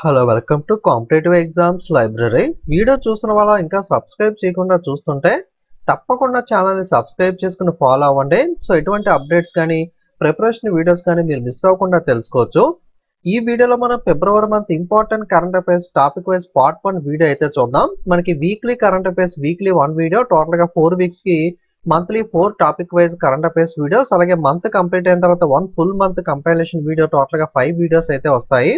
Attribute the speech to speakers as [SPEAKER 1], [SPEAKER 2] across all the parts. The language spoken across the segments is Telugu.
[SPEAKER 1] Hello welcome to competitive exams library. Video చూస్తున్న వాళ్ళ ఇంకా సబ్స్క్రైబ్ చేయకుండా చూస్తుంటే తప్పకుండా ఛానల్ని సబ్స్క్రైబ్ చేసుకుని ఫాలో అవ్వండి. సో ఎటువంటి అప్డేట్స్ కానీ ప్రిపరేషన్ వీడియోస్ కానీ మీరు మిస్ అవ్వకుండా తెలుసుకోవచ్చు. ఈ వీడియోలో మనం February month important current affairs topic wise part 1 video అయితే చూద్దాం. మనకి weekly current affairs weekly 1 video, టోటల్గా 4 వీక్స్ కి monthly 4 topic wise current affairs videos, అలాగే మంత్ కంప్లీట్ అయిన తర్వాత 1 ఫుల్ మంత్ కంపైలేషన్ వీడియో, టోటల్గా 5 వీడియోస్ అయితే వస్తాయి.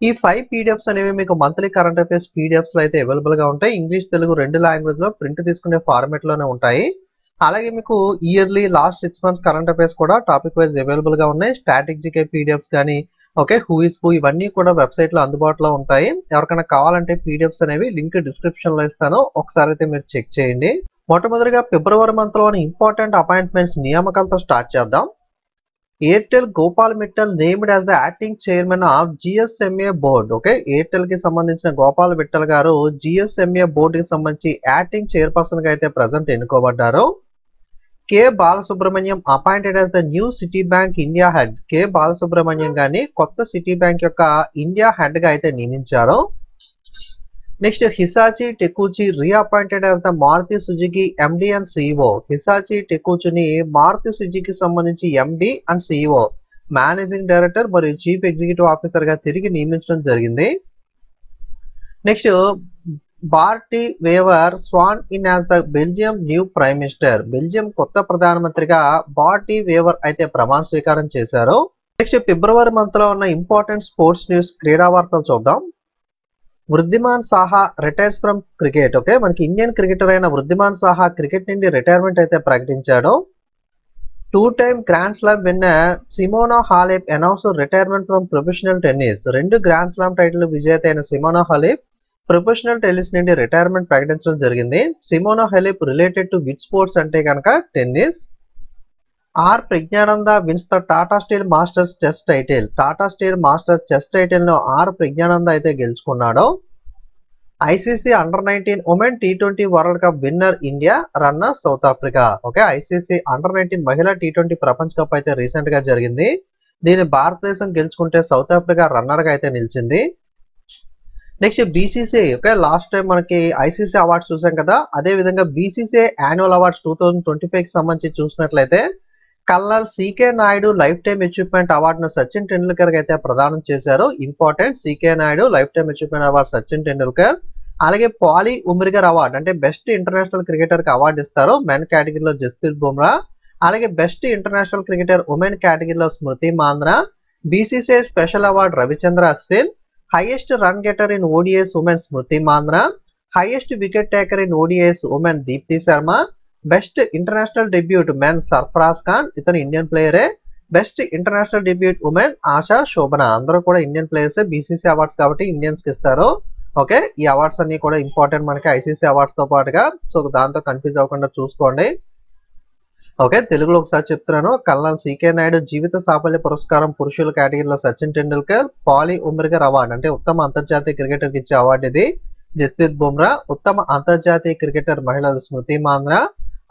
[SPEAKER 1] ఈ 5 పీడిఎఫ్స్ అనేవి మీకు మంత్లీ కరెంట్ అఫైర్స్ పీడిఎఫ్స్ లో అయితే అవైలబుల్ గా ఉంటాయి. ఇంగ్లీష్ తెలుగు రెండు లాంగ్వేజ్ లో ప్రింట్ తీసుకునే ఫార్మాట్ లోనే ఉంటాయి. అలాగే మీకు yearly last 6 months current affairs కూడా టాపిక్ వైజ్ అవైలబుల్ గా ఉన్నాయి. స్టాటిక్ జీకే పీడిఎఫ్స్ కానీ హూ ఇస్ హూ ఇవన్నీ కూడా వెబ్సైట్ లో అందుబాటులో ఉంటాయి. ఎవరికైనా కావాలంటే పీడిఎఫ్స్ అనేవి లింక్ డిస్క్రిప్షన్ లో ఇస్తాను, ఒకసారి అయితే మీరు చెక్ చేయండి. మొట్టమొదటిగా ఫిబ్రవరి మంత్ లోని ఇంపార్టెంట్ అపాయింట్మెంట్స్ నియామకాలతో స్టార్ట్ చేద్దాం. Airtel Gopal Mittal named as the acting chairman of GSMA board. Airtel కి సంబంధించిన గోపాల్ మిట్టల్ గారు జిఎస్ఎంఏ బోర్డు కి సంబంధించి యాక్టింగ్ చైర్పర్సన్ గా అయితే ప్రెసెంట్ ఎన్నుకోబడ్డారు. K Balasubramanyam appointed as the new Citi bank India head. K Balasubramanyam గారిని కొత్త సిటీ బ్యాంక్ యొక్క ఇండియా హెడ్ గా అయితే నియమించారు. Next Hisashi Takeuchi reappointed as the Maruti Suzuki MD and CEO. Hisashi టెకూచిని మారుతి సుజుకి సంబంధించి MD and CEO, managing director మరియు చీఫ్ ఎగ్జిక్యూటివ్ ఆఫీసర్ గా తిరిగి నియమించడం జరిగింది. Next Bart Wever sworn in as the Belgium new prime minister. Belgium కొత్త ప్రధానమంత్రిగా బార్టీ వేవర్ అయితే ప్రమాణ స్వీకారం చేశారు. నెక్స్ట్ ఫిబ్రవరి మంత్ లో ఉన్న ఇంపార్టెంట్ స్పోర్ట్స్ న్యూస్, క్రీడా వార్తలు చూద్దాం. Wriddhiman Saha retires from cricket. మనకి ఇండియన్ క్రికెటర్ అయిన వృద్ధిమాన్ సాహా క్రికెట్ నుండి రిటైర్మెంట్ అయితే ప్రకటించాడు. 2 time grand slam winner Simona Halep announce retirement from professional tennis. 2 grand slam title విజేత అయిన సిమోనా హాలెప్ ప్రొఫెషనల్ టెన్నిస్ నుండి రిటైర్మెంట్ ప్రకటించడం జరిగింది. Simona Halep related to which sports అంటే కనుక tennis. R Praggnanandhaa wins the Tata steel masters chess title. Tata steel masters chess title ను ఆర్ ప్రజ్ఞానంద అయితే గెలుచుకున్నాడు. ICC under 19 women T20 world cup winner India, runner south Africa. ICC under 19 మహిళా T20 ప్రపంచ కప్ అయితే రీసెంట్ గా జరిగింది. దీన్ని భారతదేశం గెలుచుకుంటే సౌత్ ఆఫ్రికా రన్నర్ గా అయితే నిలిచింది. Next BCCI. లాస్ట్ టైం మనకి ఐసీసీ అవార్డ్స్ చూసాం కదా, అదే విధంగా బీసీసీఐ యాన్యువల్ అవార్డ్స్ 2025 కి సంబంధించి చూసినట్లయితే colonel C K Naidu life time achievement అవార్డును సచిన్ టెండూల్కర్ అయితే ప్రదానం చేశారు. Important, C K Naidu life time achievement award Sachin Tendulkar. అలాగే పాలీ ఉమ్రిగర్ అవార్డు అంటే బెస్ట్ ఇంటర్నేషనల్ క్రికెటర్ కి అవార్డు ఇస్తారు. మెన్ కేటగిరీలో జస్ప్రీత్ బుమ్రా, అలాగే బెస్ట్ ఇంటర్నేషనల్ క్రికెటర్ ఉమెన్ కేటగిరీలో Smriti Mandhana. BCCI special award Ravichandra Ashwin. Highest run getter in ODIs women Smriti Mandhana. Highest wicket taker in ODIs women Deepti Sharma. Best international debut men Sarfaraz Khan, ఇతను ఇండియన్ ప్లేయరే. Best international debut women Asha Sobhana. అందరూ కూడా ఇండియన్ ప్లేయర్స్. బీసీసీ అవార్డ్స్ కాబట్టి ఇండియన్స్ కి ఇస్తారు. ఈ అవార్డ్స్ అన్ని కూడా ఇంపార్టెంట్ మనకి ఐసీసీ అవార్డ్స్ తో పాటుగా. సో దాంతో కన్ఫ్యూజ్ అవ్వకుండా చూసుకోండి. తెలుగులో ఒకసారి చెప్తున్నాను. కల్నల్ సికే నాయుడు జీవిత సాఫల్య పురస్కారం పురుషుల కేటగిరీలో సచిన్ టెండూల్కర్. పాలీ ఉమ్రిగర్ అవార్డు అంటే ఉత్తమ అంతర్జాతీయ క్రికెటర్ కి ఇచ్చే అవార్డు ఇది జస్ప్రీత్ బుమ్రా. ఉత్తమ అంతర్జాతీయ క్రికెటర్ మహిళలు స్మృతి మాంద్రా.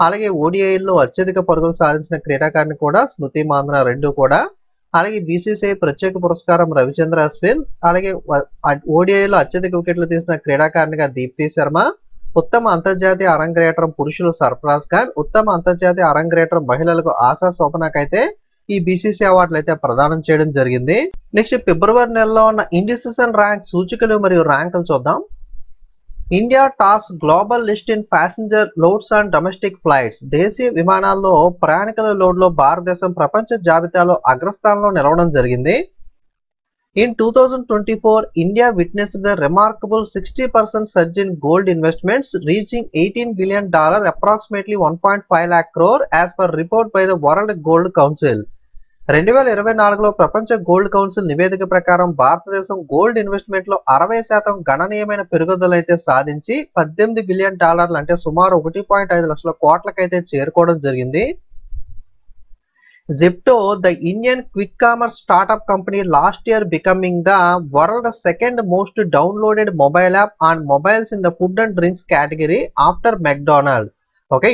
[SPEAKER 1] అలాగే ఓడిఐల్లో అత్యధిక పరుగులు సాధించిన క్రీడాకారిణి కూడా స్మృతి మాంద్రా, రెండు కూడా. అలాగే బీసీసీఐ ప్రత్యేక పురస్కారం రవిచంద్ర అశ్విన్. అలాగే ఓడిఐలో అత్యధిక వికెట్లు తీసిన క్రీడాకారిణిగా దీప్తి శర్మ. ఉత్తమ అంతర్జాతీయ అరంగేట్రం పురుషులు సర్ఫరాజ్ ఖాన్. ఉత్తమ అంతర్జాతీయ అరంగేట్రం మహిళలకు ఆశా శోభనకైతే ఈ బీసీసీ అవార్డులు అయితే ప్రదానం చేయడం జరిగింది. నెక్స్ట్ ఫిబ్రవరి నెలలో ఉన్న ఇండిసిషన్ ర్యాంక్ సూచికలు మరియు ర్యాంకులు చూద్దాం. India tops global list in passenger loads and domestic flights. దేశీయ విమానాల్లో ప్రయాణికుల లోడ్లో భారతదేశం ప్రపంచ జాబితాలో అగ్రస్థానంలో నిలవడం జరిగింది. In 2024, India witnessed the remarkable 60% surge in gold investments, reaching $18 billion, approximately 1.5 lakh crore, as per report by the World Gold Council. 2024లో ప్రపంచ గోల్డ్ కౌన్సిల్ నివేదిక ప్రకారం భారతదేశం గోల్డ్ ఇన్వెస్ట్మెంట్ లో 60% గణనీయమైన పెరుగుదల అయితే సాధించి $18 బిలియన్ అంటే సుమారు 1.5 లక్షల కోట్లకైతే చేరుకోవడం జరిగింది. Zepto, the Indian quick commerce startup company, last year becoming the world's second most downloaded mobile app on mobiles in the food and drinks category after McDonald's.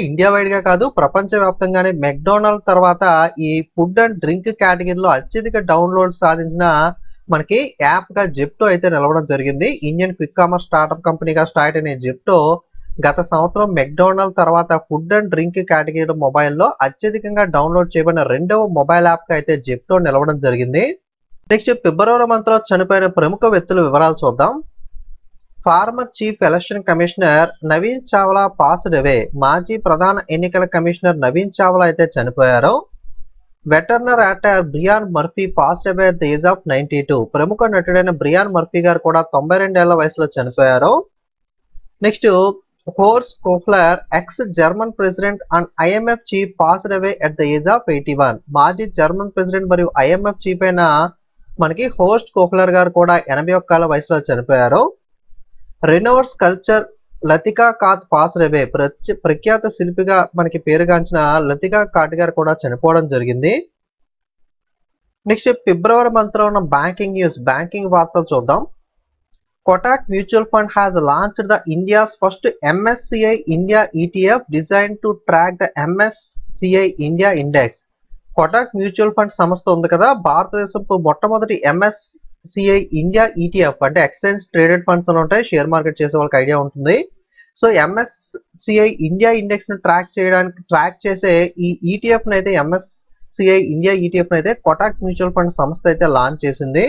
[SPEAKER 1] India wide గా కాదు, ప్రపంచవ్యాప్తంగానే మెక్డొనాల్డ్ తర్వాత ఈ ఫుడ్ అండ్ డ్రింక్ కేటగిరీలో అత్యధిక డౌన్లోడ్ సాధించిన మనకి యాప్ గా జెప్టో అయితే నిలవడం జరిగింది. ఇండియన్ క్విక్ కామర్స్ స్టార్ట్అప్ కంపెనీగా స్టార్ట్ అయిన జెప్టో గత సంవత్సరం మెక్డొనాల్డ్ తర్వాత ఫుడ్ అండ్ డ్రింక్ కేటగిరీ మొబైల్లో అత్యధికంగా డౌన్లోడ్ చేయబడిన రెండవ మొబైల్ యాప్ గా అయితే జెప్టో నిలవడం జరిగింది. నెక్స్ట్ ఫిబ్రవరి మంత్ లో చనిపోయిన ప్రముఖ వ్యక్తుల వివరాలు చూద్దాం. Former chief election commissioner Naveen Chawla passed away. మాజీ ప్రధాన ఎన్నికల కమిషనర్ నవీన్ చావ్లా అయితే చనిపోయారు. Veteran actor Brian Murphy passed away at the age of 92. ప్రముఖ నటుడైన బ్రియాన్ మర్ఫీ గారు కూడా 92 ఏళ్ల వయసులో చనిపోయారు. Next horse Kohler X German president and IMF chief passed away at the age of 81. మాజీ జర్మన్ ప్రెసిడెంట్ మరియు ఐఎంఎఫ్ చీఫ్ అయిన మనకి హోర్స్ట్ కోహ్లర్ గారు కూడా 81 ఏళ్ల వయసులో చనిపోయారు. రెనోవర్ స్కల్ప్చర్ లతికా కాత్ పాస్డ్ అవే. ప్రఖ్యాత శిల్పిగా మనకి పేరుగాంచిన లతికా కాట్ గారు కూడా చనిపోవడం జరిగింది. నెక్స్ట్ ఫిబ్రవరి మంత్ లో ఉన్న బ్యాంకింగ్ న్యూస్, బ్యాంకింగ్ వార్తలు చూద్దాం. Kotak mutual fund has launched the India's first MSCI India ETF design to track the MSCI India index. Kotak mutual fund సంస్థ ఉంది కదా, భారతదేశపు మొట్టమొదటి MSCI ఇండియా ETF అంటే ఎక్స్చేంజ్ ట్రేడెడ్ ఫండ్స్ అని ఉంటాయి, షేర్ మార్కెట్ చేసే వాళ్ళకి ఐడియా ఉంటుంది. సో MSCI ఇండియా ఇండెక్స్ ను ట్రాక్ చేసే ఈ ETF ని అయితే MSCI ఇండియా ETF ని అయితే కోటాక్ మ్యూచువల్ ఫండ్ సంస్థ అయితే లాంచ్ చేసింది.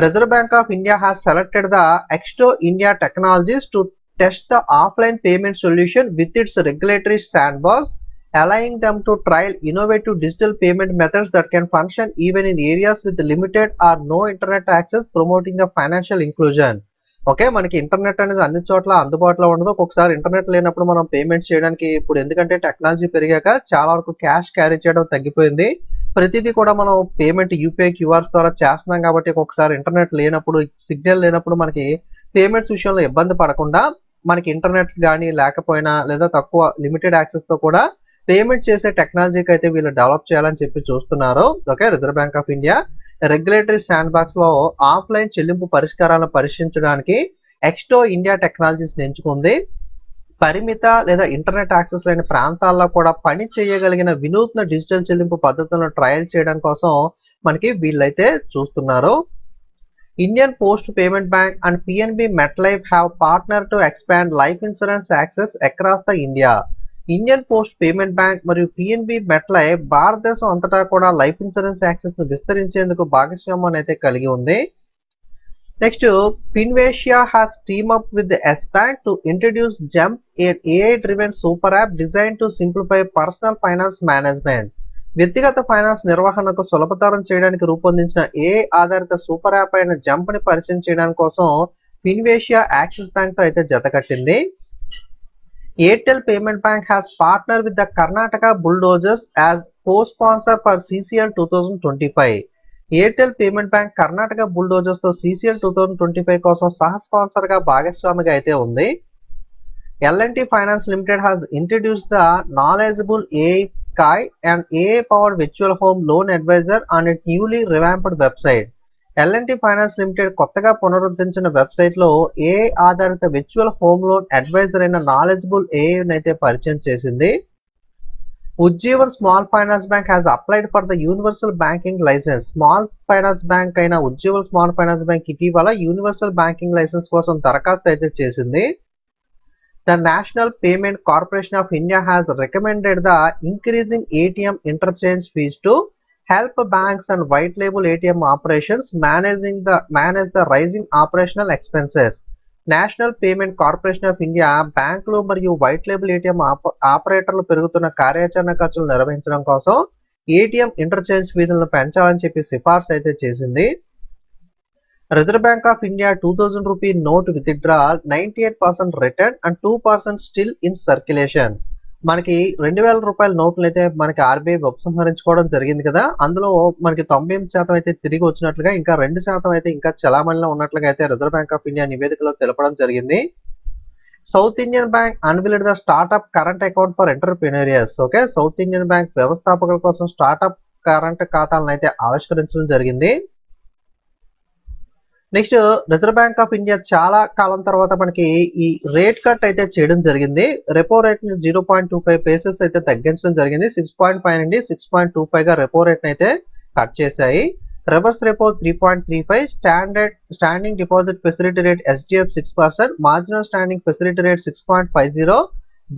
[SPEAKER 1] Reserve Bank of India has selected the Xto India technologies to test the offline payment solution with its regulatory sandbox, allowing them to trial innovative digital payment methods that can function even in areas with limited or no internet access, promoting the financial inclusion. Okay, మనకి ఇంటర్నెట్ అనేది అన్ని చోట్ల అందుబాటులో ఉండదు. ఒక్కొక్కసారి ఇంటర్నెట్ లేనప్పుడు మనం పేమెంట్ చేయడానికి ఇప్పుడు ఎందుకంటే టెక్నాలజీ పెరిగాక చాలా వరకు క్యాష్ క్యారీ చేయడం తగ్గిపోయింది. ప్రతిదీ కూడా మనం పేమెంట్ యూపీఐ క్యూఆర్స్ ద్వారా చేస్తున్నాం కాబట్టి ఒక్కొక్కసారి ఇంటర్నెట్ లేనప్పుడు, సిగ్నల్ లేనప్పుడు మనకి పేమెంట్స్ విషయంలో ఇబ్బంది పడకుండా మనకి ఇంటర్నెట్ కానీ లేకపోయినా లేదా తక్కువ లిమిటెడ్ యాక్సెస్ తో కూడా పేమెంట్ చేసే టెక్నాలజీకి అయితే వీళ్ళు డెవలప్ చేయాలని చెప్పి చూస్తున్నారు. Okay, reserve Bank of India regulatory sand box లో ఆఫ్లైన్ చెల్లింపు పరిష్కారాలను పరీక్షించడానికి ఎక్స్టో ఇండియా టెక్నాలజీస్ ఎంచుకుంది. పరిమిత లేదా ఇంటర్నెట్ యాక్సెస్ లేని ప్రాంతాల్లో కూడా పని చేయగలిగిన వినూత్న డిజిటల్ చెల్లింపు పద్ధతులను ట్రయల్ చేయడం కోసం మనకి వీళ్ళైతే చూస్తున్నారు. Indian post payment bank and PNB MetLife have partner to expand life insurance access across the India. Indian post payment bank మరియు PNB MetLife భారతదేశం అంతటా కూడా లైఫ్ ఇన్సూరెన్స్ యాక్సెస్ ను విస్తరించేందుకు భాగస్వామ్యాన్ని అయితే కలిగి ఉంది. Next Finvasia has team up with S Bank to introduce jump, AI driven super app design to simplify personal finance management. వ్యక్తిగత ఫైనాన్స్ నిర్వహణకు సులభతరం చేయడానికి రూపొందించిన AI ఆధారిత సూపర్ యాప్ అయిన జంప్ ని పరిచయం చేయడానికి కోసం ఫిన్వేషియా యాక్సిస్ బ్యాంక్ తో అయితే జతకట్టింది. Airtel Payment Bank has partnered with the Karnataka Bulldozers as co-sponsor for CCL 2025. Airtel Payment Bank Karnataka bulldozers తో CCL 2025 కోసం సహ స్పాన్సర్ గా భాగస్వామిగా అయితే ఉంది. L&T Finance Limited has introduced the knowledgeable AI Kai and AI powered virtual home loan advisor on its newly revamped website. L&T Finance Limited కొత్తగా పునరుద్ధరించిన వెబ్సైట్ లో AI ఆధారిత విర్చువల్ హోమ్ లోన్ అడ్వైజర్ అయిన నాలెడ్జబుల్ AI అయితే పరిచయం చేసింది. Ujjivan small finance bank has applied for the universal banking license. Small finance bank అయిన ఉజ్జీవన్ స్మాల్ ఫైనాన్స్ బ్యాంక్ ఇటీవల యూనివర్సల్ బ్యాంకింగ్ లైసెన్స్ కోసం దరఖాస్తు అయితే చేసింది. The National Payment Corporation of India has recommended the increasing ATM interchange fees to help banks and white label ATM operations manage the rising operational expenses. National payment corporation of India బ్యాంకులు మరియు వైట్ లేబుల్ ఏటీఎం ఆపరేటర్లు పెరుగుతున్న కార్యాచరణ ఖర్చులు నిర్వహించడం కోసం ఏటీఎం ఇంటర్చేంజ్ ఫీజులను పెంచాలని చెప్పి సిఫార్సు అయితే చేసింది. Reserve Bank of India 2000 rupee note withdrawal 98% return and 2% still in circulation. మనకి 2000 రూపాయల నోట్లు అయితే మనకి ఆర్బీఐ ఉపసంహరించుకోవడం జరిగింది కదా, అందులో మనకి 98% అయితే తిరిగి వచ్చినట్లుగా, ఇంకా 2% అయితే ఇంకా చలామణిలో ఉన్నట్లుగా అయితే రిజర్వ్ బ్యాంక్ ఆఫ్ ఇండియా నివేదికలో తెలపడం జరిగింది. South Indian Bank unveiled the startup current account for entrepreneurs. Okay, South Indian Bank వ్యవస్థాపకుల కోసం స్టార్ట్అప్ కరెంట్ ఖాతాలను అయితే ఆవిష్కరించడం జరిగింది. Next Reserve Bank of India చాలా కాలం తర్వాత మనకి ఈ రేట్ కట్ అయితే చేయడం జరిగింది. రెపో రేట్ ని 0.25 పైసెస్ అయితే తగ్గించడం జరిగింది. 6.5 నుండి 6.25 గా రెపో రేట్ అయితే కట్ చేశాయి. reverse repo 3.35, standing deposit facility rate SDF 6%, marginal standing facility rate 6.50,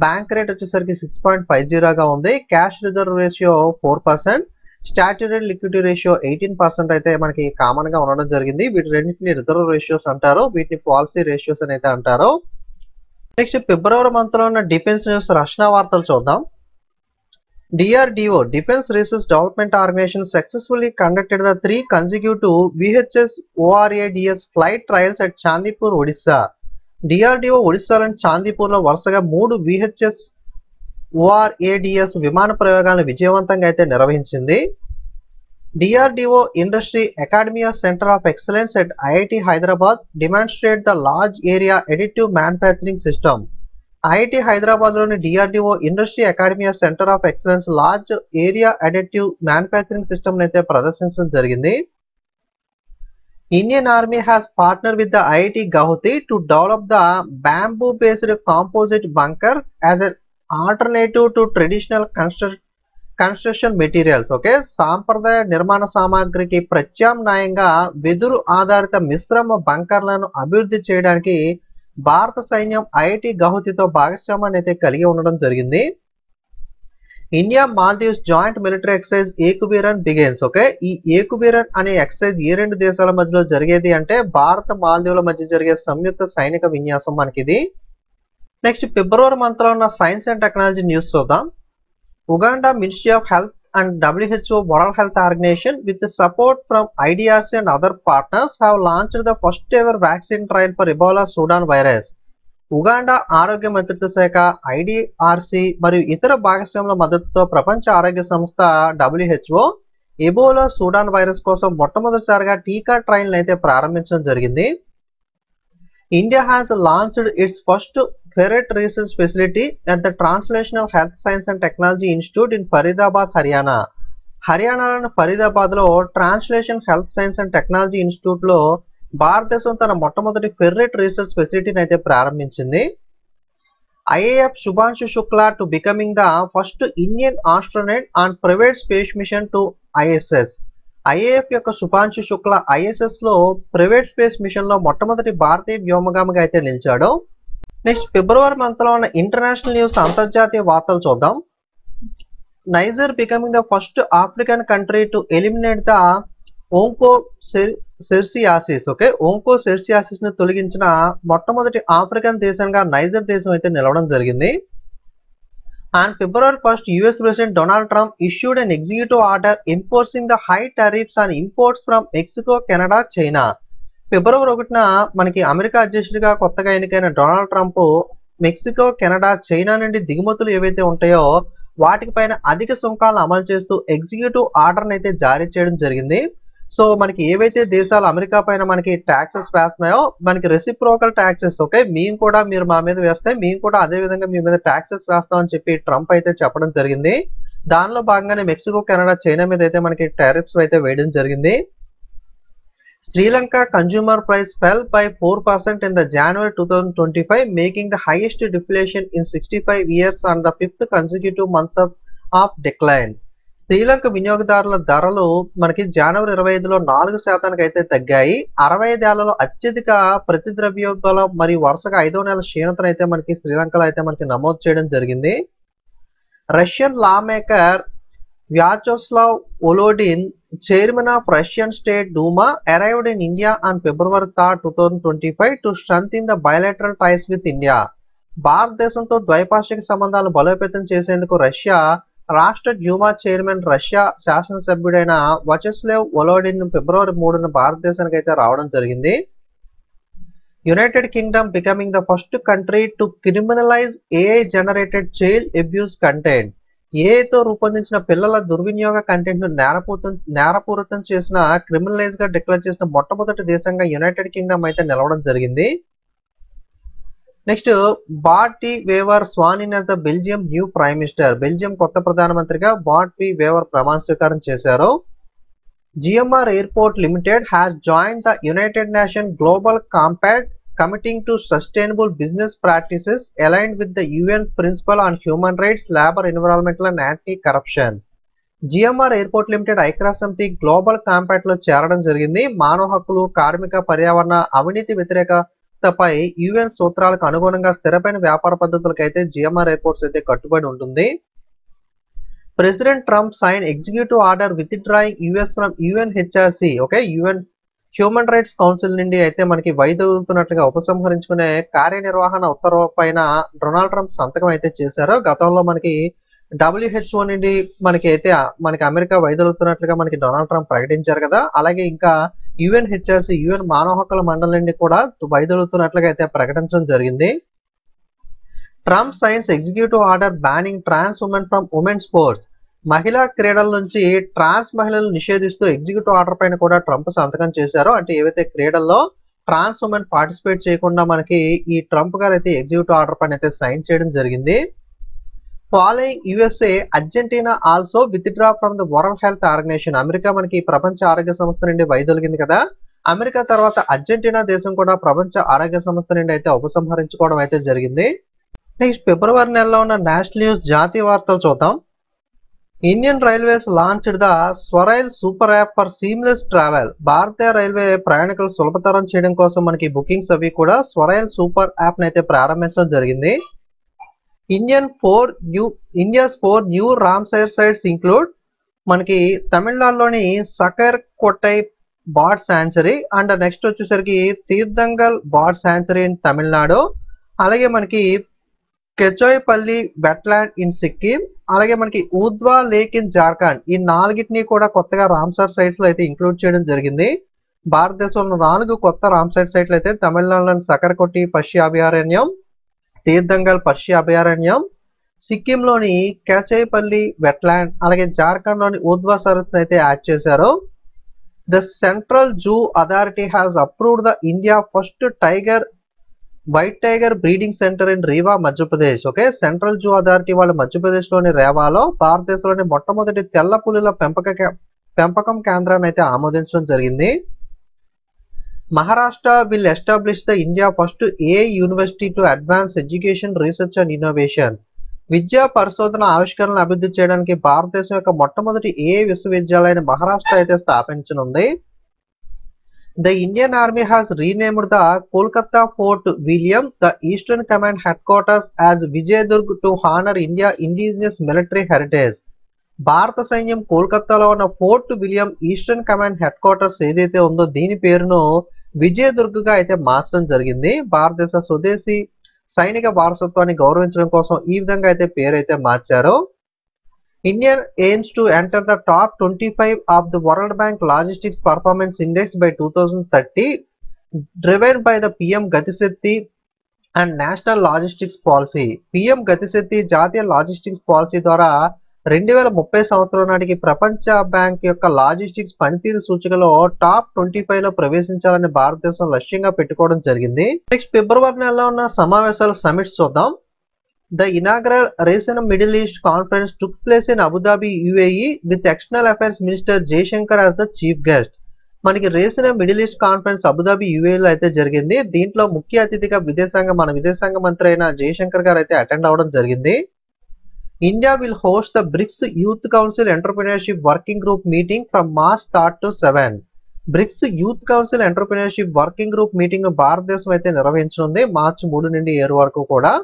[SPEAKER 1] bank rate వచ్చేసరికి 6.50 గా ఉంది. Cash reserve ratio 4%, statutory liquidity ratio 18% అయితే మనకి కామన్ గా ఉండడం జరిగింది. వీటి రెండింటిని రిజర్వ్ రేషియోస్ అంటారు, వీటిని పాలసీ రేషియోస్ అని అయితే అంటారు. నెక్స్ట్ ఫిబ్రవరి మంత్ లో ఉన్న డిఫెన్స్ న్యూస్ రక్షణ వార్తలు చూద్దాం. DRDO, Defense Research Development Organization, successfully conducted the 3 consecutive VHS ORADS flight trials at Chandipur, Odisha. DRDO ఒడిశాలోని చాందీపూర్లో వరుసగా 3 VHS ORADS విమాన ప్రయోగాలను విజయవంతంగా అయితే నిర్వహించింది. DRDO Industry Academia Center of Excellence at IIT Hyderabad demonstrate the large area additive manufacturing system. IIT Hyderabad లోని DRDO industry academia centre of excellence large area additive manufacturing system అయితే ప్రదర్శించడం జరిగింది. Indian army has partner with the IIT Guwahati to develop the bamboo based composite bunker as N alternative to traditional construction materials. Okay, సాంప్రదాయ నిర్మాణ సామాగ్రికి ప్రత్యామ్నాయంగా వెదురు ఆధారిత మిశ్రమ బంకర్లను అభివృద్ధి చేయడానికి భారత సైన్యం IIT గౌహతితో భాగస్వామ్యాన్ని అయితే కలిగి ఉండడం జరిగింది. India Maldives joint military exercise Ekuverin begins. Okay, ఈ ఏకుబీరన్ అనే ఎక్సర్సైజ్ ఏ రెండు దేశాల మధ్యలో జరిగేది అంటే భారత మాల్దీవుల మధ్య జరిగే సంయుక్త సైనిక విన్యాసం మనకి ఇది. నెక్స్ట్ ఫిబ్రవరి మంత్ లో ఉన్న సైన్స్ అండ్ టెక్నాలజీ న్యూస్ చూద్దాం. Uganda ministry of health and WHO World Health Organization with the support from IDRC and other partners have launched the first ever vaccine trial for Ebola Sudan virus. Uganda ఆరోగ్య మంత్రిత్వ శాఖ, IDRC మరియు ఇతర భాగస్వాముల మద్దతుతో ప్రపంచ ఆరోగ్య సంస్థ WHO ఎబోలా సూడాన్ వైరస్ కోసం మొట్టమొదటిసారిగా టీకా ట్రయల్ అయితే ప్రారంభించడం జరిగింది. India has launched its first ferret research facility at the Translational Health Science and Technology Institute in Faridabad, Haryana. హర్యానాలోని ఫరీదాబాద్ లో translation health science and technology institute లో భారతదేశం తన మొట్టమొదటి ఫెర్రెట్ రీసెర్చ్ ఫెసిలిటీని అయితే ప్రారంభించింది. IAF Shubhanshu Shukla to becoming the first Indian astronaut on private space mission to ISS. IAF యొక్క శుభాంశు శుక్లా ISS లో ప్రైవేట్ స్పేస్ మిషన్ లో మొట్టమొదటి భారతీయ వ్యోమగామిగా అయితే నిలిచాడు. నెక్స్ట్ ఫిబ్రవరి మంత్ లో ఉన్న ఇంటర్నేషనల్ న్యూస్ అంతర్జాతీయ వార్తలు చూద్దాం. Niger becoming the first African country to eliminate the onchocerciasis. Okay, onchocerciasis ని తొలగించిన మొట్టమొదటి ఆఫ్రికన్ దేశంగా నైజర్ దేశం అయితే నిలవడం జరిగింది. On February 1st, US President Donald Trump issued an executive order enforcing the high tariffs on imports from Mexico, Canada, China. ఫిబ్రవరి 1న మనకి అమెరికా అధ్యక్షుడిగా కొత్తగా ఎన్నికైన Donald Trump Mexico, Canada, China నుండి దిగుమతులు ఏవైతే ఉంటాయో వాటికి పైన అధిక సుంకాలను అమలు చేస్తూ ఎగ్జిక్యూటివ్ ఆర్డర్ని అయితే జారీ చేయడం జరిగింది. సో మనకి ఏవైతే దేశాలు అమెరికా పైన మనకి ట్యాక్సెస్ వేస్తున్నాయో మనకి రెసిప్రోకల్ ట్యాక్సెస్, ఓకే, మీరు మా మీద వేస్తే మేము కూడా అదే విధంగా మీ మీద ట్యాక్సెస్ వేస్తాం అని చెప్పి ట్రంప్ అయితే చెప్పడం జరిగింది. దానిలో భాగంగానే మెక్సికో, కెనడా, చైనా మీద అయితే మనకి టారిఫ్స్ అయితే వేయడం జరిగింది. Sri Lanka consumer price fell by 4% in the January 2025, making the highest deflation in 65 years and the 5th consecutive month of decline. Sri Lanka వినియోగదారుల ధరలు మనకి జనవరి 25లో 4% అయితే తగ్గాయి. 65 ఏళ్లలో అత్యధిక ప్రతి ద్రవ్యోల్బణం మరియు వరుసగా 5వ నెల క్షీణతను అయితే మనకి శ్రీలంకలో అయితే మనకి నమోదు చేయడం జరిగింది. Russian law maker Vyacheslav Volodin, chairman of Russian State Duma, arrived in India on February 3, 2025 to strengthen the bilateral ties with India. భారతదేశంతో ద్వైపాక్షిక సంబంధాలను బలోపేతం చేసేందుకు రష్యా రాష్ట్ర డ్యూమా చైర్మన్, రష్యా శాసనసభ్యుడైన వాచెస్లేవ్ వోలోడిన్ February 3న భారతదేశానికి అయితే రావడం జరిగింది. United Kingdom becoming the first country to criminalise AI generated child abuse content. ఏఐతో రూపొందించిన పిల్లల దుర్వినియోగ కంటెంట్ ను నేరపూరితం చేసిన, క్రిమినలైజ్ గా డిక్లేర్ చేసిన మొట్టమొదటి దేశంగా యునైటెడ్ కింగ్డమ్ అయితే నిలవడం జరిగింది. Next Bart De Wever sworn in as the Belgium new prime minister. Belgium కొత్త ప్రధానమంత్రిగా బాట్ డి వేవర్ ప్రమాణ స్వీకారం చేశారు. GMR airport limited has join the United Nation global compact committing to sustainable business practices aligned with the UN principle on human rights, labor, environmental and anti-corruption. GMR airport limited ఐక్యరాజ్య సమితి గ్లోబల్ కాంపాక్ట్ లో చేరడం జరిగింది. మానవ హక్కులు, కార్మిక, పర్యావరణ, అవినీతి వ్యతిరేకతపై యుఎన్ సూత్రాలకు అనుగుణంగా స్థిరమైన వ్యాపార పద్ధతులకు అయితే జిఎంఆర్ ఎయిర్పోర్ట్స్ అయితే కట్టుబడి ఉంటుంది. President Trump sign executive order withdrawing US from UNHRC, okay, UN human rights council నుండి అయితే మనకి వైదొలుగుతున్నట్లుగా ఉపసంహరించుకునే కార్యనిర్వహణ ఉత్తర్వు పైన డొనాల్డ్ ట్రంప్ సంతకం అయితే చేశారు. గతంలో మనకి WHO నుండి మనకి అమెరికా వైదొలుగుతున్నట్లుగా మనకి డొనాల్డ్ ట్రంప్ ప్రకటించారు కదా. అలాగే ఇంకా యుఎన్హెచ్ఆర్సి, యుఎన్ మానవ హక్కుల మండలి నుండి కూడా వైదొలుగుతున్నట్లుగా అయితే ప్రకటించడం జరిగింది. Trump signs executive order banning trans women from women sports, మహిళా క్రీడల నుంచి ట్రాన్స్ మహిళలు నిషేధిస్తూ ఎగ్జిక్యూటివ్ ఆర్డర్ పైన కూడా ట్రంప్ సంతకం చేశారు. అంటే ఏవైతే క్రీడల్లో ట్రాన్స్ ఉమెన్ పార్టిసిపేట్ చేయకుండా మనకి ఈ ట్రంప్ గారు అయితే ఎగ్జిక్యూటివ్ ఆర్డర్ పైన అయితే సైన్ చేయడం జరిగింది. Following USA, Argentina also withdraw from the World Health Organization, America మనకి ప్రపంచ ఆరోగ్య సంస్థ నుండి వైదొలిగింది కదా. అమెరికా తర్వాత అర్జెంటీనా దేశం కూడా ప్రపంచ ఆరోగ్య సంస్థ నుండి అయితే ఉపసంహరించుకోవడం అయితే జరిగింది. నెక్స్ట్ ఫిబ్రవరి నెలలో ఉన్న నేషనల్ న్యూస్ జాతీయ వార్తలు చూద్దాం. Indian Railways launched the SwaRail super app for seamless travel, భారతీయ రైల్వే ప్రయాణికులు సులభతరం చేయడం కోసం మనకి బుకింగ్స్ అవి కూడా స్వరైల్ సూపర్ యాప్ అయితే ప్రారంభించడం జరిగింది. India's 4 new Ramsar sites include మనకి తమిళనాడులోని Sakkarakottai bird sanctuary and next వచ్చేసరికి Therthangal bird sanctuary in Tamil Nadu, అలాగే మనకి కెచోయపల్లి వెట్లాండ్ ఇన్ సిక్కిం, అలాగే మనకి ఊద్వా లేక్ ఇన్ జార్ఖండ్. ఈ 4టిని కూడా కొత్తగా రామ్సర్ సైట్స్ లో అయితే ఇంక్లూడ్ చేయడం జరిగింది. భారతదేశంలో 4 కొత్త రామ్సర్ సైట్లు అయితే తమిళనాడులోని సకర్కొట్టి పక్షి అభయారణ్యం, తీర్థంగల్ పక్షి అభయారణ్యం, సిక్కింలోని కెచైపల్లి వెట్లాండ్, అలాగే జార్ఖండ్ లోని ఊద్వా సైట్స్ అయితే యాడ్ చేశారు. The Central Zoo Authority has approved the India first white tiger breeding centre in Rewa, Madhya Pradesh. Okay, Central Zoo Authority వాళ్ళు మధ్యప్రదేశ్ లోని రేవాలో భారతదేశంలోని మొట్టమొదటి తెల్ల పులుల పెంపకం కేంద్రాన్ని అయితే ఆమోదించడం జరిగింది. Maharashtra will establish the India first A university to advance education, research and innovation, విద్యా పరిశోధన ఆవిష్కరణలు అభివృద్ధి చేయడానికి భారతదేశం యొక్క మొట్టమొదటి ఏ విశ్వవిద్యాలయాన్ని మహారాష్ట్ర అయితే స్థాపించనుంది. The Indian Army has renamed the Kolkata Fort William, the Eastern Command headquarters, as Vijayadurg to honor India indigenous military heritage. భారత సైన్యం కోల్కతాలో ఉన్న fort William eastern command head quarters ఏదైతే ఉందో దీని పేరును విజయదుర్గ్ గా అయితే మార్చడం జరిగింది. భారతదేశ స్వదేశీ సైనిక వారసత్వాన్ని గౌరవించడం కోసం ఈ విధంగా అయితే పేరు అయితే మార్చారు. India aims to enter the top 25 of the World Bank Logistics Performance Index by 2030, driven by the PM Gati Shakti and National Logistics Policy. PM Gati Shakti జాతీయ లాజిస్టిక్స్ పాలసీ ద్వారా 2030 సంవత్సరం నాటికి ప్రపంచ బ్యాంక్ యొక్క లాజిస్టిక్స్ పనితీరు సూచికలో టాప్ 25 లో ప్రవేశించాలని భారతదేశం లక్ష్యంగా పెట్టుకోవడం జరిగింది. నెక్స్ట్ ఫిబ్రవరి నెలలో ఉన్న సమావేశాల సమిట్స్ చూద్దాం. The inaugural Regional Middle East Conference took place in Abu Dhabi, UAE, with External Affairs Minister Jaishankar as the chief guest. మనకి regional Middle East conference Abu Dhabi యూఏలో అయితే జరిగింది. దీంట్లో ముఖ్య అతిథిగా మన విదేశాంగ మంత్రి అయిన జయశంకర్ గారు అయితే అటెండ్ అవ్వడం జరిగింది. India will host the bricks youth council entrepreneurship working group meeting from March 3 to 7. Bricks youth council entrepreneurship working group meeting భారతదేశం అయితే నిర్వహించనుంది మార్చి 3 నుండి 7 వరకు కూడా.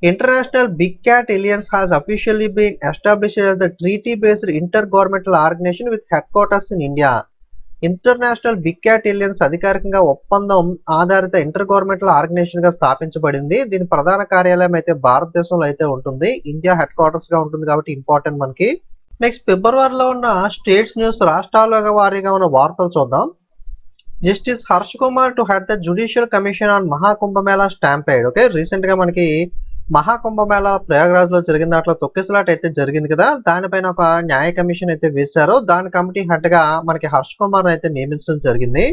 [SPEAKER 1] International Big Cat Alliance has officially been established as the treaty-based intergovernmental organization with headquarters in India. International big cat alliance అధికారికంగా ఒప్పందం ఆధారిత ఇంటర్ గవర్నమెంటల్ ఆర్గనైజేషన్ గా స్థాపించబడింది. దీని ప్రధాన కార్యాలయం అయితే భారతదేశంలో అయితే ఉంటుంది. ఇండియా హెడ్ క్వార్టర్స్ గా ఉంటుంది కాబట్టి ఇంపార్టెంట్ మనకి. నెక్స్ట్ ఫిబ్రవరిలో ఉన్న స్టేట్స్ న్యూస్, రాష్ట్రాల వారీగా ఉన్న వార్తలు చూద్దాం. Justice Harsh Kumar to head the judicial commission on Maha Kumbh Mela stampede. Okay, recent గా మనకి మహాకుంభమేళా ప్రయాగ్రాజ్ లో జరిగిన దాంట్లో తొక్కిసలాట అయితే జరిగింది కదా, దానిపైన ఒక న్యాయ కమిషన్ అయితే వేశారు. దాని కమిటీ హెడ్ గా మనకి హర్ష్ కుమార్ అయితే నియమించడం జరిగింది.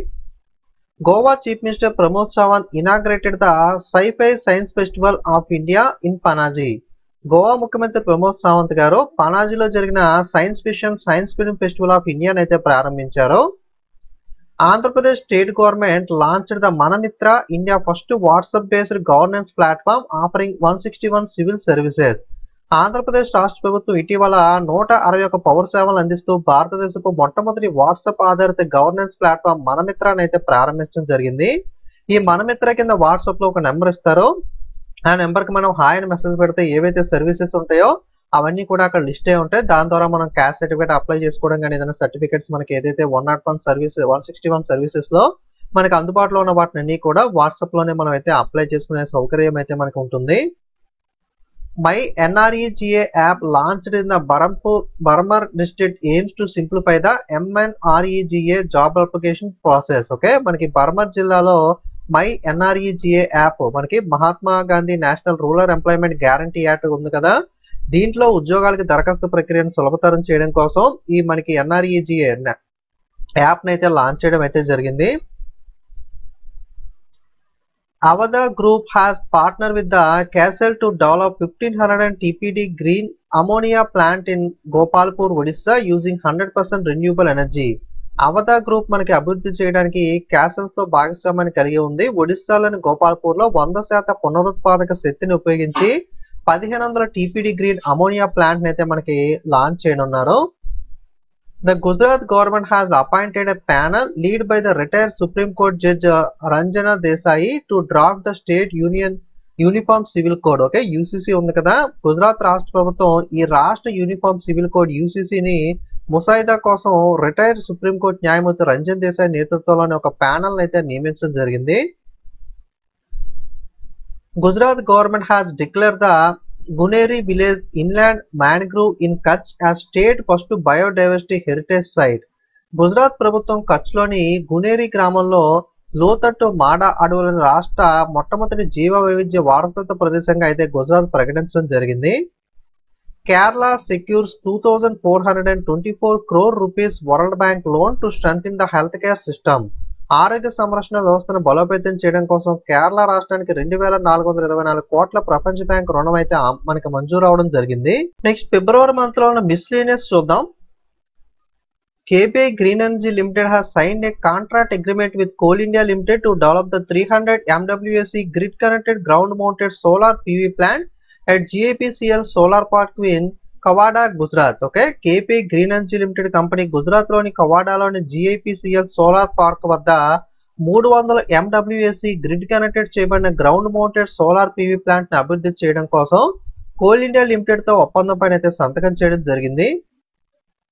[SPEAKER 1] Goa chief minister Pramod Sawant inaugurated the scifi science festival of India in Panaji. Goa ముఖ్యమంత్రి ప్రమోద్ సావంత్ గారు పనాజీలో జరిగిన science film festival of India అయితే ప్రారంభించారు. Andhra Pradesh state government launched the Manamitra, India first WhatsApp based governance platform offering 161 civil services. Andhra Pradesh రాష్ట్ర ప్రభుత్వం ఇటీవల 161 పౌర సేవలు అందిస్తూ భారతదేశపు మొట్టమొదటి వాట్సాప్ ఆధారిత గవర్నెన్స్ ప్లాట్ఫామ్ మనమిత్రాన్ని అయితే ప్రారంభించడం జరిగింది. ఈ మనమిత్ర కింద వాట్సాప్ లో ఒక నెంబర్ ఇస్తారు. ఆ నెంబర్ కి మనం హాయ్ అని మెసేజ్ పెడితే ఏవైతే సర్వీసెస్ ఉంటాయో అవన్నీ కూడా అక్కడ లిస్ట్ అయి ఉంటాయి. దాని ద్వారా మనం క్యాస్ట్ సర్టిఫికేట్ అప్లై చేసుకోవడం కానీ ఏదైనా సర్టిఫికేట్స్ మనకి ఏదైతే 101 సర్వీస్ 161 సర్వీసెస్ లో మనకి అందుబాటులో ఉన్న వాటిని అన్ని కూడా వాట్సాప్ లోనే మనం అయితే అప్లై చేసుకునే సౌకర్యం అయితే మనకు ఉంటుంది. My NREGA app launched in the Barmer district aims to simplify the MNREGA job application process. Okay, మనకి బర్మర్ జిల్లాలో మై ఎన్ఆర్ఈజిఏ యాప్ మనకి Mahatma Gandhi national rural employment guarantee act ఉంది కదా, దీంట్లో ఉద్యోగాలకి దరఖాస్తు ప్రక్రియను సులభతరం చేయడం కోసం ఈ మనకి ఎన్ఆర్ఈజిఏ యాప్ అయితే లాంచ్ చేయడం అయితే జరిగింది. Avada Group has partnered with the Castle to develop 1500 TPD green ammonia plant in Gopalpur, Odisha using 100% renewable energy. అవదా group మనకి అభివృద్ధి చేయడానికి క్యాసల్స్ తో భాగస్వామ్యాన్ని కలిగి ఉంది. ఒడిశాలోని గోపాల్పూర్ లో 100% పునరుత్పాదక శక్తిని ఉపయోగించి 1500 TPD గ్రీన్ అమోనియా ప్లాంట్ అయితే మనకి లాంచ్ చేయనున్నారు. The Gujarat government has appointed a panel led by the retired Supreme Court Judge Ranjana Desai to draft the State Uniform Civil Code. Okay, UCC ఉంది కదా, గుజరాత్ రాష్ట్ర ప్రభుత్వం ఈ రాష్ట్ర యూనిఫామ్ సివిల్ కోడ్ UCC ని ముసాయిదా కోసం రిటైర్డ్ సుప్రీం కోర్టు న్యాయమూర్తి రంజన్ దేశాయ్ నేతృత్వంలోని ఒక ప్యానెల్ అయితే నియమించడం జరిగింది. Gujarat government has declared the Guneri village inland mangrove in Kutch as state first biodiversity heritage site. Gujarat ప్రభుత్వం కచ్ లోని గునేరి గ్రామంలో లోతట్టు మాడ అడవులను రాష్ట్ర మొట్టమొదటి జీవ వైవిధ్య వారసత్వ ప్రదేశంగా అయితే గుజరాత్ ప్రకటించడం జరిగింది. Kerala secures 2424 crore rupees world bank loan to strengthen the health care system. ఆరోగ్య సంరక్షణ వ్యవస్థను బలోపేతం చేయడం కోసం కేరళ రాష్ట్రానికి 2424 కోట్ల ప్రపంచ బ్యాంక్ రుణం అయితే మనకి మంజూరు అవడం జరిగింది. నెక్స్ట్ ఫిబ్రవరి మంత్ లో ఉన్న మిస్లీనియస్ చూద్దాం. KPI Green Energy Limited has signed a contract agreement with Coal India Limited to develop the 300 MWSE grid connected ground mounted solar PV plant at GIPCL Solar Park in Khavda Gujarat. Okay, KPI green energy limited company Gujarat లోని కవాడాలోని GIPCL సోలార్ పార్క్ వద్ద 300 MWSE గ్రిడ్ కనెక్టెడ్ చేయబడిన ground mounted solar PV plant ని అభివృద్ధి చేయడం కోసం కోల్ ఇండియా లిమిటెడ్ తో ఒప్పందం పైన అయితే సంతకం చేయడం జరిగింది.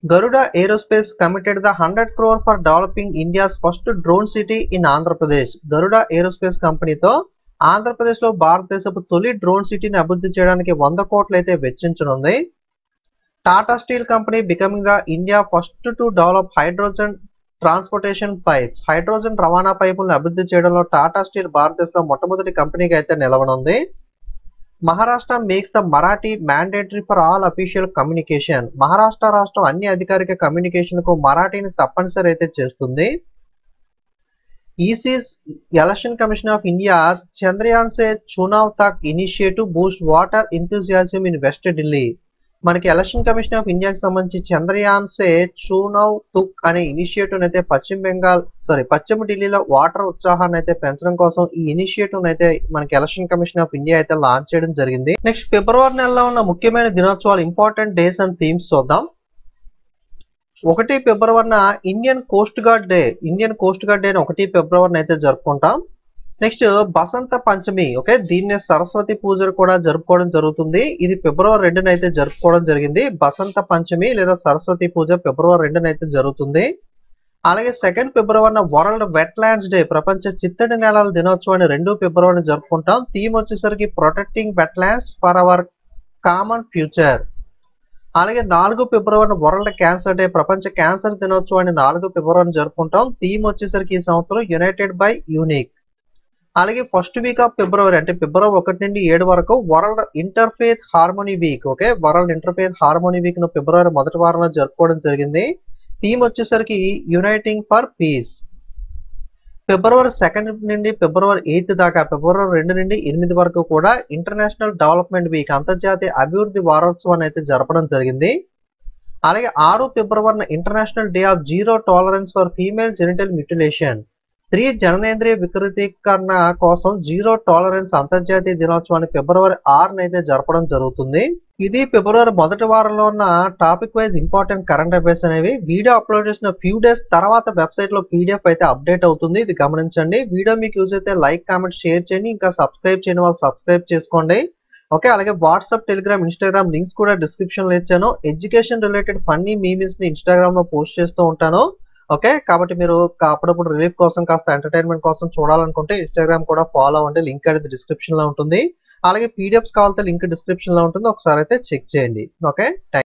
[SPEAKER 1] Garuda aerospace committed the 100 crore for developing India's first drone city in Andhra Pradesh. Garuda aerospace కంపెనీతో ఆంధ్రప్రదేశ్ లో భారతదేశపు తొలి డ్రోన్ సిటీని అభివృద్ధి చేయడానికి 100 కోట్లు అయితే వెచ్చించనుంది. Tata steel company becoming the India first to develop hydrogen transportation pipes. Hydrogen రవాణా పైపులను అభివృద్ధి చేయడంలో టాటా స్టీల్ భారతదేశంలో మొట్టమొదటి కంపెనీగా అయితే నిలవనుంది. Maharashtra makes the Marathi mandatory for all official communication. Maharashtra రాష్ట్రం అన్ని అధికారిక కమ్యూనికేషన్ కు మరాఠీని తప్పనిసరి అయితే చేస్తుంది. EC's election commission of India's Chandrayaan se Chunav Tak initiative boost voter enthusiasm in west Delhi. మనకి ఎలక్షన్ కమిషన్ ఆఫ్ ఇండియాకి సంబంధించి చంద్రయాన్ సే చునావ్ తుక్ అనే ఇనిషియేటివ్ అయితే పశ్చిమ ఢిల్లీలో వాటర్ ఉత్సాహాన్ని అయితే పెంచడం కోసం ఈ ఇనిషియేటివ్ అయితే మనకి ఎలక్షన్ కమిషన్ ఆఫ్ ఇండియా అయితే లాంచ్ చేయడం జరిగింది. నెక్స్ట్ ఫిబ్రవరి నెలలో ఉన్న ముఖ్యమైన దినోత్సవాలు ఇంపార్టెంట్ డేస్ అండ్ థీమ్స్ చూద్దాం. 1 ఫిబ్రవరిన Indian coast guard day. Indian coast guard day 1 ఫిబ్రవరిని అయితే జరుపుకుంటాం. నెక్స్ట్ బసంత పంచమి. ఓకే, దీన్నే సరస్వతి పూజలు కూడా జరుపుకోవడం జరుగుతుంది. ఇది ఫిబ్రవరి 2న అయితే జరుపుకోవడం జరిగింది. బసంత పంచమి లేదా సరస్వతి పూజ ఫిబ్రవరి 2న అయితే జరుగుతుంది. అలాగే 2 ఫిబ్రవరిన వరల్డ్ వెట్ ల్యాండ్స్ డే, ప్రపంచ చిత్తడి నేలల దినోత్సవాన్ని 2 ఫిబ్రవరిని జరుపుకుంటాం. థీమ్ వచ్చేసరికి protecting wetlands for our common future. అలాగే 4 ఫిబ్రవరిన వరల్డ్ క్యాన్సర్ డే, ప్రపంచ క్యాన్సర్ దినోత్సవాన్ని 4 ఫిబ్రవరిని జరుపుకుంటాం. థీమ్ వచ్చేసరికి ఈ సంవత్సరం యునైటెడ్ బై యూనిక్. అలాగే ఫస్ట్ వీక్ ఆఫ్ ఫిబ్రవరి అంటే ఫిబ్రవరి 1 నుండి 7 వరకు world interfaith harmony week. Okay, world interfaith harmony week ను ఫిబ్రవరి 1వ వారంలో జరుపుకోవడం జరిగింది. థీమ్ వచ్చేసరికి యునైటింగ్ ఫర్ పీస్. ఫిబ్రవరి 2 నుండి ఫిబ్రవరి 8 దాకా, ఫిబ్రవరి 2 నుండి 8 వరకు కూడా ఇంటర్నేషనల్ డెవలప్మెంట్ వీక్ అంతర్జాతీయ అభివృద్ధి వారోత్సవాన్ని అయితే జరపడం జరిగింది. అలాగే 6 ఫిబ్రవరిన international day of zero tolerance for female genital mutilation. స్త్రీ జననేంద్రియ వికృతీకరణ కోసం జీరో టాలరెన్స్ అంతర్జాతీయ దినోత్సవాన్ని ఫిబ్రవరి 6న అయితే జరపడం జరుగుతుంది. ఇది ఫిబ్రవరి మొదటి వారంలో ఉన్న topic wise important current affairs అనేవి వీడియో అప్లోడ్ చేసిన ఫ్యూ డేస్ తర్వాత వెబ్సైట్ లో పీడిఎఫ్ అయితే అప్డేట్ అవుతుంది. ఇది గమనించండి. వీడియో మీకు యూజ్ అయితే లైక్, కామెంట్, షేర్ చేయండి. ఇంకా సబ్స్క్రైబ్ చేయని వాళ్ళు సబ్స్క్రైబ్ చేసుకోండి. ఓకే, అలాగే వాట్సాప్, టెలిగ్రామ్, ఇన్స్టాగ్రామ్ లింక్స్ కూడా డిస్క్రిప్షన్ లో ఇచ్చాను. ఎడ్యుకేషన్ రిలేటెడ్ ఫన్నీ మీమ్స్ ని ఇన్స్టాగ్రామ్ లో పోస్ట్ చేస్తూ ఉంటాను. ఓకే, కాబట్టి మీరు అప్పుడప్పుడు రిలీఫ్ కోసం కాస్త ఎంటర్టైన్మెంట్ కోసం చూడాలనుకుంటే ఇన్స్టాగ్రామ్ కూడా ఫాలో అవ్వండి. లింక్ అనేది డిస్క్రిప్షన్ లో ఉంటుంది. అలాగే పీడిఎఫ్స్ కావాలంటే లింక్ డిస్క్రిప్షన్ లో ఉంటుంది. ఒకసారి అయితే చెక్ చేయండి. ఓకే.